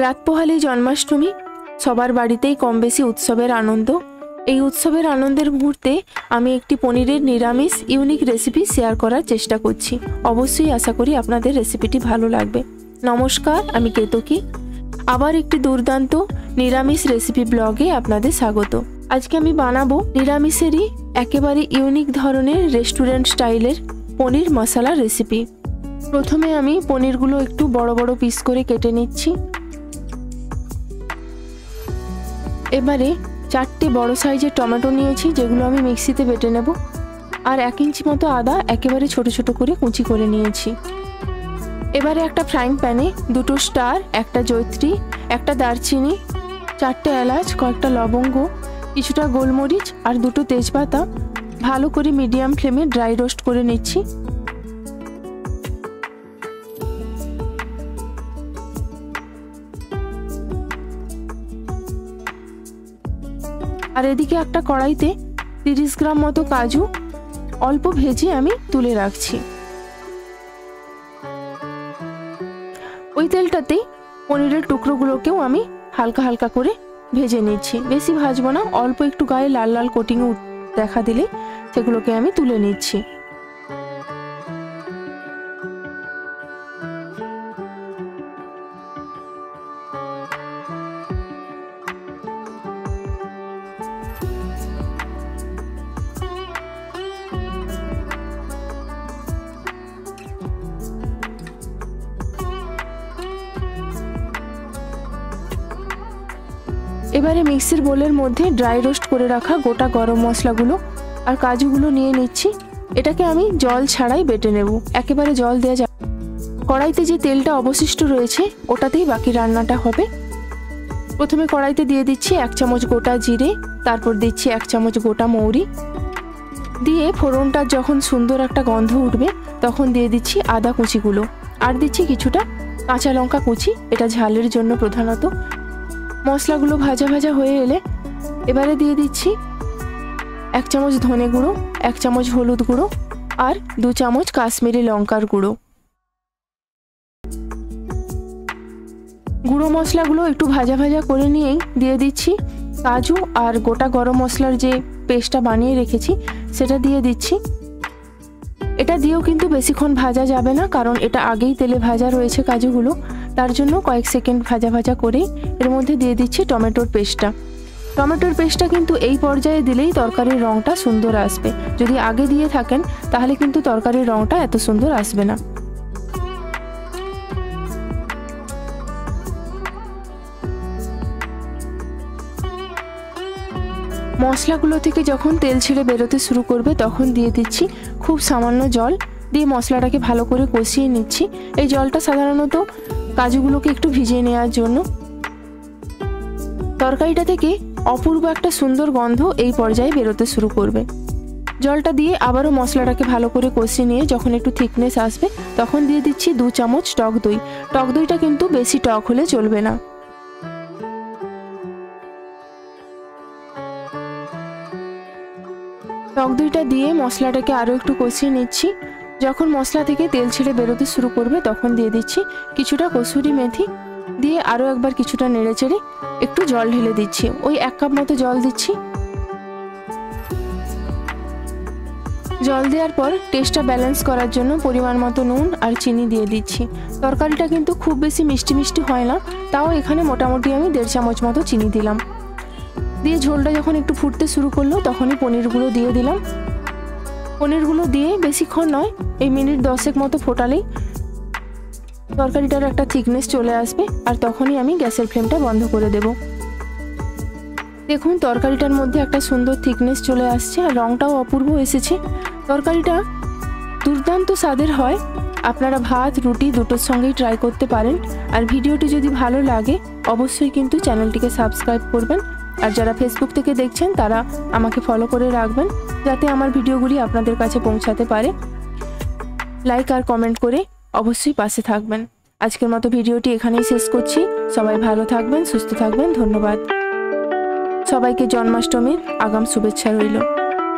রাত পোহালেই জন্মাষ্টমী, সবার বাড়িতেই কম বেশি উৎসবের আনন্দ। এই উৎসবের আনন্দের মুহূর্তে আমি একটি পনিরের নিরামিষ ইউনিক রেসিপি শেয়ার করার চেষ্টা করছি। অবশ্যই আশা করি আপনাদের রেসিপিটি ভালো লাগবে। নমস্কার, আমি কেতকী। আবার একটি দুর্দান্ত নিরামিষ রেসিপি ব্লগে আপনাদের স্বাগত। আজকে আমি বানাবো নিরামিষেরই একেবারে ইউনিক ধরনের রেস্টুরেন্ট স্টাইলের পনির মশলা রেসিপি। প্রথমে আমি পনিরগুলো একটু বড় বড় পিস করে কেটে নিচ্ছি। এবারে 4টে বড় সাইজের টমেটো নিয়েছি, যেগুলো আমি মিক্সিতে বেটে নেব। আর 1 ইঞ্চি মতো আদা একেবারে ছোট ছোট করে কুচি করে নিয়েছি। এবারে একটা ফ্রাইং প্যানে 2টো স্টার, একটা জয়িত্রী, একটা দারচিনি, 4টে এলাচ, কয়েকটা লবঙ্গ, কিছুটা গোলমরিচ আর 2টো তেজপাতা ভালো করে মিডিয়াম ফ্লেমে ড্রাই রোস্ট করে নিচ্ছি। আর এদিকে একটা কড়াইতে 30 গ্রাম মতো কাজু অল্প ভেজে আমি তুলে রাখছি। ওই তেলটাতেই পনিরের টুকরোগুলোকেও আমি হালকা হালকা করে ভেজে নিচ্ছি। বেশি ভাজবো না, অল্প একটু গায়ে লাল লাল কোটিং দেখা দিলে সেগুলোকে আমি তুলে নিচ্ছি। এবারে মিক্সির বোলের মধ্যে ড্রাই রোস্ট করে রাখা গোটা গরম মশলাগুলো আর কাজুগুলো নিয়ে নিচ্ছি। এটাকে আমি জল ছাড়াই বেটে নেব, একেবারে জল দেওয়া যাবে। কড়াইতে যে তেলটা অবশিষ্ট রয়েছে ওটাতেই বাকি রান্নাটা হবে। প্রথমে কড়াইতে দিয়ে দিচ্ছি 1 চামচ গোটা জিরে, তারপর দিচ্ছি 1 চামচ গোটা মৌরি, দিয়ে ফোড়নটার যখন সুন্দর একটা গন্ধ উঠবে তখন দিয়ে দিচ্ছি আদা কুচিগুলো, আর দিচ্ছি কিছুটা কাঁচা লঙ্কা কুচি, এটা ঝালের জন্য প্রধানত। মশলাগুলো ভাজা ভাজা হয়ে এলে এবারে দিয়ে দিচ্ছি 1 চামচ ধনে গুঁড়ো, 1 চামচ হলুদ গুঁড়ো আর 2 চামচ কাশ্মীরি লঙ্কার গুঁড়ো। গুঁড়ো মশলাগুলো একটু ভাজা ভাজা করে নিয়েই দিয়ে দিচ্ছি কাজু আর গোটা গরম মশলার যে পেস্টটা বানিয়ে রেখেছি সেটা দিয়ে দিচ্ছি। এটা দিয়েও কিন্তু বেশিক্ষণ ভাজা যাবে না, কারণ এটা আগেই তেলে ভাজা রয়েছে কাজুগুলো। তার জন্য কয়েক সেকেন্ড ভাজা ভাজা করেই এর মধ্যে দিয়ে দিচ্ছি টমেটোর পেস্টটা। টমেটোর পেস্টটা কিন্তু এই পর্যায়ে দিলেই তরকারির রঙটা সুন্দর আসবে। যদি আগে দিয়ে থাকেন তাহলে কিন্তু তরকারির রঙটা এত সুন্দর আসবে না। মশলাগুলো থেকে যখন তেল ছেড়ে বেরোতে শুরু করবে তখন দিয়ে দিচ্ছি খুব সামান্য জল, দিয়ে মশলাটাকে ভালো করে কষিয়ে নিচ্ছি। এই জলটা সাধারণত কাজুগুলোকে একটু ভিজিয়ে নেওয়ার জন্য। তরকারিটা থেকে অপূর্ব একটা সুন্দর গন্ধ এই পর্যায়ে বেরোতে শুরু করবে। জলটা দিয়ে আবারও মশলাটাকে ভালো করে কষিয়ে নিয়ে যখন একটু থিকনেস আসবে তখন দিয়ে দিচ্ছি 2 চামচ টক দই। টক দইটা কিন্তু বেশি টক হলে চলবে না। টক দইটা দিয়ে মশলাটাকে আরও একটু কষিয়ে নিচ্ছি। যখন মশলা থেকে তেল ছেড়ে বেরোতে শুরু করবে তখন দিয়ে দিচ্ছি কিছুটা কসুরি মেথি, দিয়ে আরও একবার কিছুটা নেড়ে চেড়ে একটু জল ঢেলে দিচ্ছি। ওই 1 কাপ মতো জল দিচ্ছি। জল দেওয়ার পর টেস্টটা ব্যালেন্স করার জন্য পরিমাণ মতো নুন আর চিনি দিয়ে দিচ্ছি। তরকারিটা কিন্তু খুব বেশি মিষ্টি মিষ্টি হয় না, তাও এখানে মোটামুটি আমি 1.5 চামচ মতো চিনি দিলাম। দিয়ে ঝোলটা যখন একটু ফুটতে শুরু করলো তখনই পনিরগুলো দিয়ে দিলাম। পনিরগুলো দিয়ে বেশিক্ষণ নয়, এই মিনিট 10 মতো ফোটালেই তরকারিটার একটা থিকনেস চলে আসবে, আর তখনই আমি গ্যাসের ফ্লেমটা বন্ধ করে দেব। দেখুন তরকারিটার মধ্যে একটা সুন্দর থিকনেস চলে আসছে আর রঙটাও অপূর্ব এসেছে। তরকারিটা দুর্দান্ত স্বাদের হয়। আপনারা ভাত রুটি দুটোর সঙ্গেই ট্রাই করতে পারেন। আর ভিডিওটি যদি ভালো লাগে অবশ্যই কিন্তু চ্যানেলটিকে সাবস্ক্রাইব করবেন। আর যারা ফেসবুক থেকে দেখছেন তারা আমাকে ফলো করে রাখবেন, যাতে আমার ভিডিওগুলি আপনাদের কাছে পৌঁছাতে পারে। লাইক আর কমেন্ট করে অবশ্যই পাশে থাকবেন। আজকের মতো ভিডিওটি এখানেই শেষ করছি। সবাই ভালো থাকবেন, সুস্থ থাকবেন। ধন্যবাদ। সবাইকে জন্মাষ্টমীর আগাম শুভেচ্ছা রইল।